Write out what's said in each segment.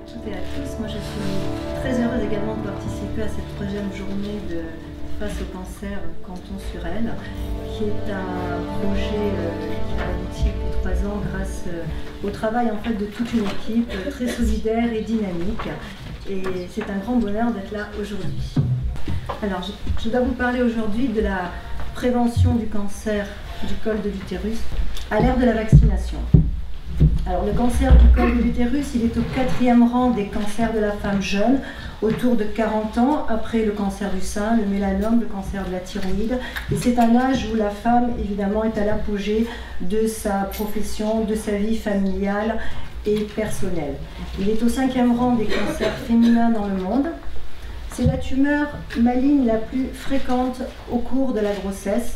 toutes et à tous. Moi, je suis très heureuse également de participer à cette troisième journée de Face au cancer Canton-sur-Aisne, qui est un projet qui a abouti depuis 3 ans grâce au travail en fait de toute une équipe très solidaire et dynamique. Et c'est un grand bonheur d'être là aujourd'hui. Alors, je dois vous parler aujourd'hui de la prévention du cancer du col de l'utérus à l'ère de la vaccination. Alors, le cancer du col de l'utérus, il est au 4e rang des cancers de la femme jeune, autour de 40 ans, après le cancer du sein, le mélanome, le cancer de la thyroïde. Et c'est un âge où la femme, évidemment, est à l'apogée de sa profession, de sa vie familiale et personnelle. Il est au 5e rang des cancers féminins dans le monde. C'est la tumeur maligne la plus fréquente au cours de la grossesse.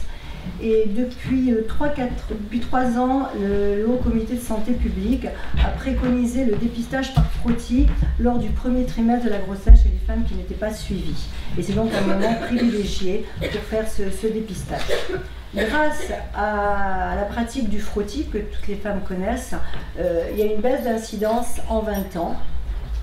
Et depuis 3 ans, le Haut Comité de Santé Publique a préconisé le dépistage par frottis lors du premier trimestre de la grossesse chez les femmes qui n'étaient pas suivies. Et c'est donc un moment privilégié pour faire ce dépistage. Grâce à la pratique du frottis que toutes les femmes connaissent, il y a une baisse d'incidence en 20 ans.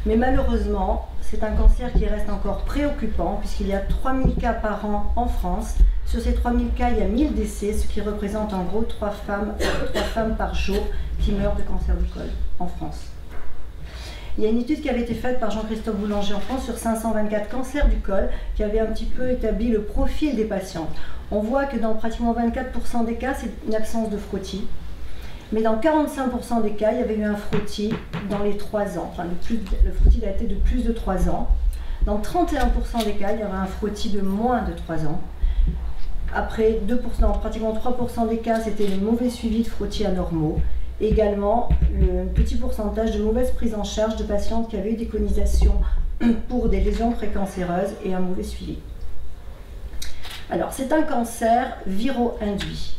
Mais malheureusement, c'est un cancer qui reste encore préoccupant puisqu'il y a 3000 cas par an en France. Sur ces 3000 cas, il y a 1000 décès, ce qui représente en gros 3 femmes par jour qui meurent de cancer du col en France. Il y a une étude qui avait été faite par Jean-Christophe Boulanger en France sur 524 cancers du col qui avait un petit peu établi le profil des patients. On voit que dans pratiquement 24% des cas, c'est une absence de frottis. Mais dans 45% des cas, il y avait eu un frottis dans les 3 ans. Enfin, le frottis datait de plus de 3 ans. Dans 31% des cas, il y avait un frottis de moins de 3 ans. Après 2%, pratiquement 3% des cas, c'était le mauvais suivi de frottis anormaux. Également, le petit pourcentage de mauvaise prise en charge de patientes qui avaient eu des conisations pour des lésions précancéreuses et un mauvais suivi. Alors, c'est un cancer viro-induit.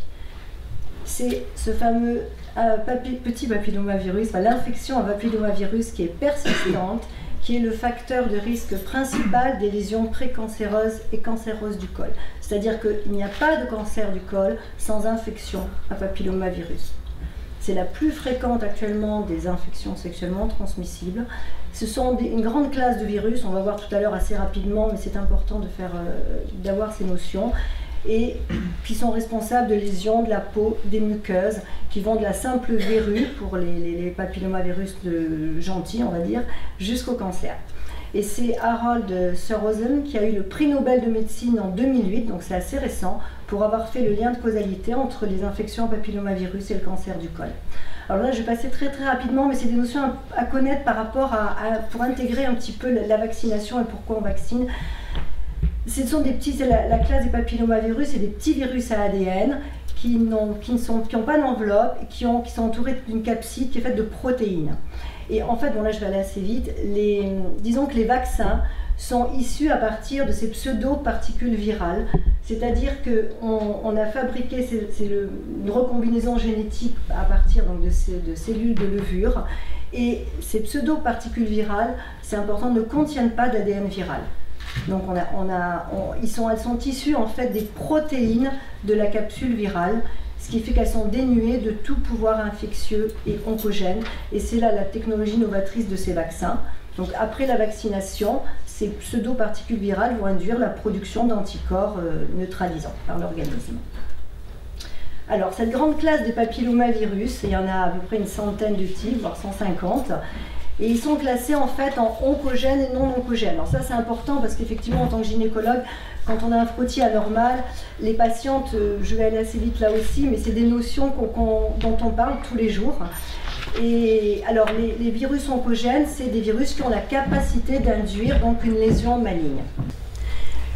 C'est ce fameux petit papillomavirus, enfin, l'infection à papillomavirus qui est persistante, qui est le facteur de risque principal des lésions précancéreuses et cancéreuses du col. C'est-à-dire qu'il n'y a pas de cancer du col sans infection à papillomavirus. C'est la plus fréquente actuellement des infections sexuellement transmissibles. Ce sont une grande classe de virus, on va voir tout à l'heure assez rapidement, mais c'est important d'avoir ces notions, et qui sont responsables de lésions de la peau, des muqueuses, qui vont de la simple verrue, pour les papillomavirus gentils, on va dire, jusqu'au cancer. Et c'est Harold Surrozen qui a eu le prix Nobel de médecine en 2008, donc c'est assez récent, pour avoir fait le lien de causalité entre les infections à papillomavirus et le cancer du col. Alors là, je vais passer très rapidement, mais c'est des notions à connaître par rapport pour intégrer un petit peu la vaccination et pourquoi on vaccine. Ce sont des petits, c'est la classe des papillomavirus, c'est des petits virus à ADN qui n'ont pas d'enveloppe, qui sont entourés d'une capside qui est faite de protéines. Et en fait, bon là je vais aller assez vite, disons que les vaccins sont issus à partir de ces pseudo-particules virales, c'est-à-dire qu'on a fabriqué, une recombinaison génétique à partir donc, de cellules de levure, et ces pseudo-particules virales, c'est important, ne contiennent pas d'ADN viral. Donc elles sont issues en fait des protéines de la capsule virale, ce qui fait qu'elles sont dénuées de tout pouvoir infectieux et oncogène. Et c'est là la technologie novatrice de ces vaccins. Donc après la vaccination, ces pseudo-particules virales vont induire la production d'anticorps neutralisants par l'organisme. Alors cette grande classe des papillomavirus, il y en a à peu près une centaine de types, voire 150. Et ils sont classés en fait en oncogènes et non oncogènes. Alors ça c'est important parce qu'effectivement en tant que gynécologue, quand on a un frottis anormal, les patientes, je vais aller assez vite là aussi, mais c'est des notions dont on parle tous les jours. Et alors les virus oncogènes, c'est des virus qui ont la capacité d'induire donc une lésion maligne.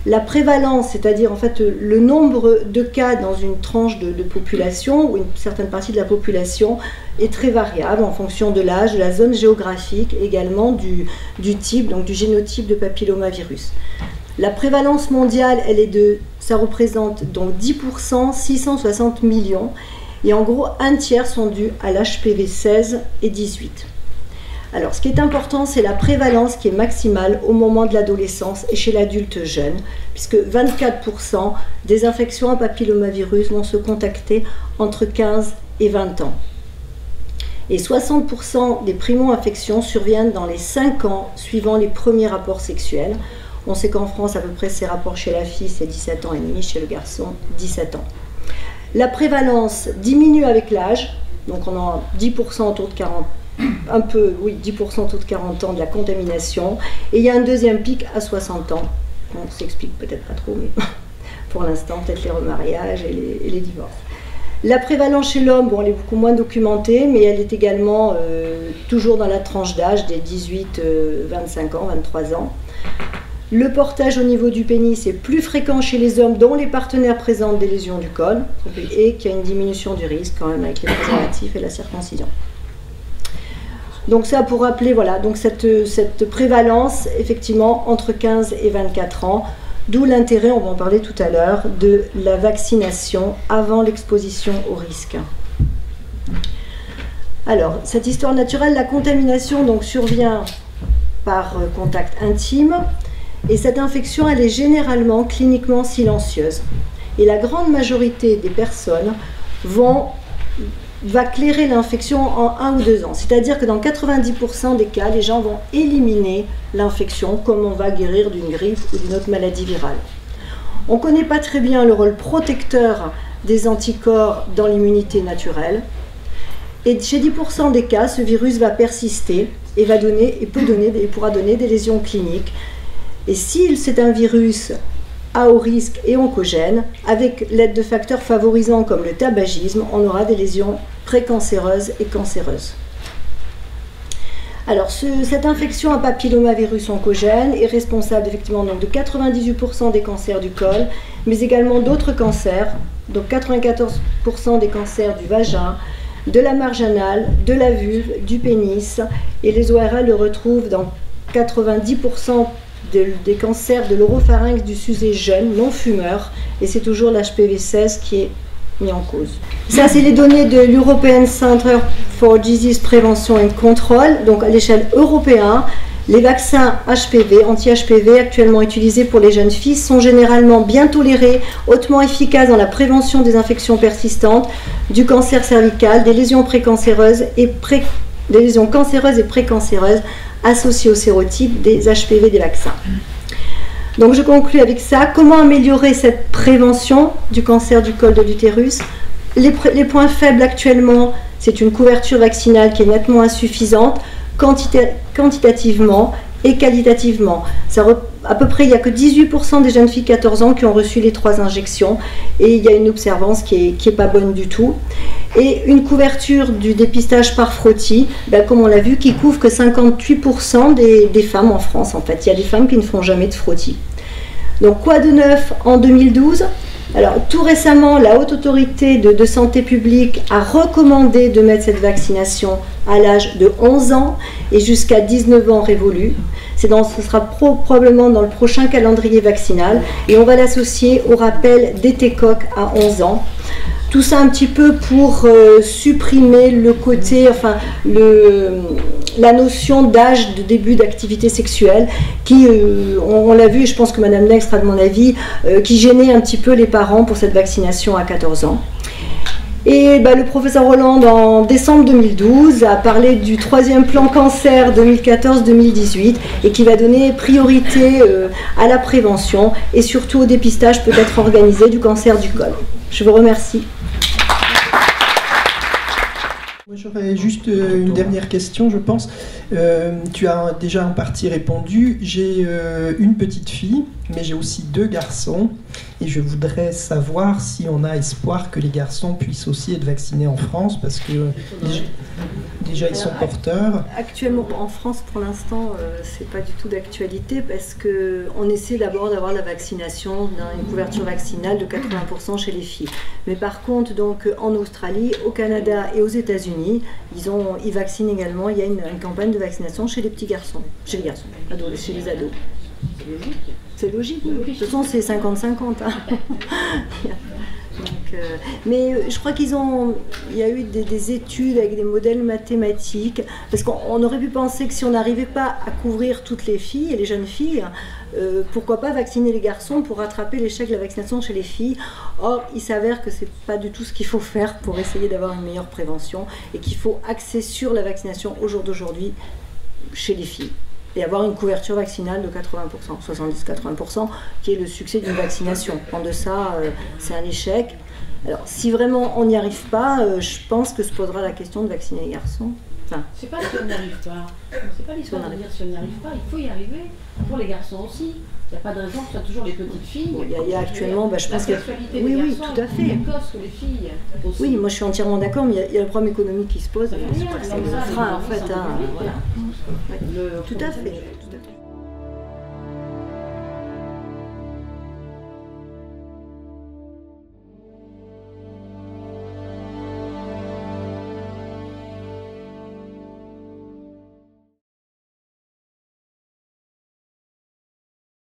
La prévalence, c'est-à-dire en fait le nombre de cas dans une tranche de population ou une certaine partie de la population est très variable en fonction de l'âge, de la zone géographique, également du type, donc du génotype de papillomavirus. La prévalence mondiale, ça représente donc 10%, 660 millions, et en gros un tiers sont dus à l'HPV 16 et 18. Alors, ce qui est important, c'est la prévalence qui est maximale au moment de l'adolescence et chez l'adulte jeune, puisque 24% des infections à papillomavirus vont se contacter entre 15 et 20 ans. Et 60% des primo-infections surviennent dans les 5 ans suivant les premiers rapports sexuels. On sait qu'en France, à peu près, ces rapports chez la fille, c'est 17 ans et demi, chez le garçon, 17 ans. La prévalence diminue avec l'âge, donc on a 10% autour de 40, 10% autour de 40 ans de la contamination, et il y a un deuxième pic à 60 ans. On s'explique peut-être pas trop, mais pour l'instant, peut-être les remariages et les divorces. La prévalence chez l'homme, bon, elle est beaucoup moins documentée, mais elle est également toujours dans la tranche d'âge des 18-25 ans, 23 ans. Le portage au niveau du pénis est plus fréquent chez les hommes dont les partenaires présentent des lésions du col et qu'il y a une diminution du risque quand même avec les préservatifs et la circoncision. Donc ça pour rappeler, voilà, donc cette prévalence effectivement entre 15 et 24 ans, d'où l'intérêt, on va en parler tout à l'heure, de la vaccination avant l'exposition au risque. Alors, cette histoire naturelle, la contamination donc survient par contact intime. Et cette infection, elle est généralement cliniquement silencieuse. Et la grande majorité des personnes va clairer l'infection en 1 ou 2 ans. C'est-à-dire que dans 90% des cas, les gens vont éliminer l'infection comme on va guérir d'une grippe ou d'une autre maladie virale. On ne connaît pas très bien le rôle protecteur des anticorps dans l'immunité naturelle. Et chez 10% des cas, ce virus va persister et pourra donner des lésions cliniques. Et si c'est un virus à haut risque et oncogène, avec l'aide de facteurs favorisants comme le tabagisme, on aura des lésions précancéreuses et cancéreuses. Alors, cette infection à papillomavirus oncogène est responsable effectivement donc, de 98% des cancers du col, mais également d'autres cancers, donc 94% des cancers du vagin, de la marge anale, de la vulve, du pénis, et les ORL le retrouvent dans 90% des cancers de l'oropharynx du sujet jeune, non fumeur, et c'est toujours l'HPV-16 qui est mis en cause. Ça, c'est les données de l'European Center for Disease Prevention and Control, donc à l'échelle européenne. Les vaccins HPV, anti-HPV, actuellement utilisés pour les jeunes filles, sont généralement bien tolérés, hautement efficaces dans la prévention des infections persistantes, du cancer cervical, des lésions précancéreuses et des lésions cancéreuses et précancéreuses associées au sérotype des HPV des vaccins. Donc je conclue avec ça. Comment améliorer cette prévention du cancer du col de l'utérus? Les points faibles actuellement, c'est une couverture vaccinale qui est nettement insuffisante, quantitativement et qualitativement. À peu près, il n'y a que 18% des jeunes filles de 14 ans qui ont reçu les 3 injections et il y a une observance qui est pas bonne du tout. Et une couverture du dépistage par frottis, comme on l'a vu, qui couvre que 58% des femmes en France. En fait, il y a des femmes qui ne font jamais de frottis. Donc, quoi de neuf en 2012? Alors, tout récemment, la Haute Autorité de Santé publique a recommandé de mettre cette vaccination à l'âge de 11 ans et jusqu'à 19 ans révolus. Ce sera probablement dans le prochain calendrier vaccinal et on va l'associer au rappel d'étécoque à 11 ans. Tout ça un petit peu pour supprimer le côté, la notion d'âge de début d'activité sexuelle qui, on l'a vu, et je pense que Madame Nex sera de mon avis, qui gênait un petit peu les parents pour cette vaccination à 14 ans. Et le professeur Hollande, en décembre 2012, a parlé du 3e plan cancer 2014-2018 et qui va donner priorité à la prévention et surtout au dépistage peut-être organisé du cancer du col. Je vous remercie. Moi, j'aurais juste une dernière question, je pense. Tu as déjà en partie répondu. J'ai une petite fille, mais j'ai aussi 2 garçons. Et je voudrais savoir si on a espoir que les garçons puissent aussi être vaccinés en France, parce que déjà ils sont porteurs. Actuellement en France, pour l'instant, c'est pas du tout d'actualité parce qu'on essaie d'abord d'avoir la vaccination, une couverture vaccinale de 80% chez les filles. Mais par contre, donc en Australie, au Canada et aux États-Unis, ils vaccinent également. Il y a une campagne de vaccination chez les petits garçons, chez les garçons, chez les ados. C'est logique. De toute façon, c'est 50-50. Hein. Donc, mais je crois il y a eu des études avec des modèles mathématiques, parce qu'on aurait pu penser que si on n'arrivait pas à couvrir toutes les filles et les jeunes filles, pourquoi pas vacciner les garçons pour rattraper l'échec de la vaccination chez les filles. Or, il s'avère que c'est pas du tout ce qu'il faut faire pour essayer d'avoir une meilleure prévention, et qu'il faut axer sur la vaccination au jour d'aujourd'hui chez les filles, et avoir une couverture vaccinale de 80%, 70-80%, qui est le succès d'une vaccination. En deçà, c'est un échec. Alors, si vraiment on n'y arrive pas, je pense que se posera la question de vacciner les garçons. Enfin, c'est pas si on n'y arrive pas. C'est pas l'histoire de dire si on n'y arrive pas. Il faut y arriver. Pour les garçons aussi. Il n'y a pas de raison que ce soit toujours les petites filles. Bon, il y a actuellement, je pense que... Oui, tout à fait. Plus précoce que les filles aussi. Oui, moi je suis entièrement d'accord, mais il y a le problème économique qui se pose. C'est le frein, en fait. Voilà. Tout à fait.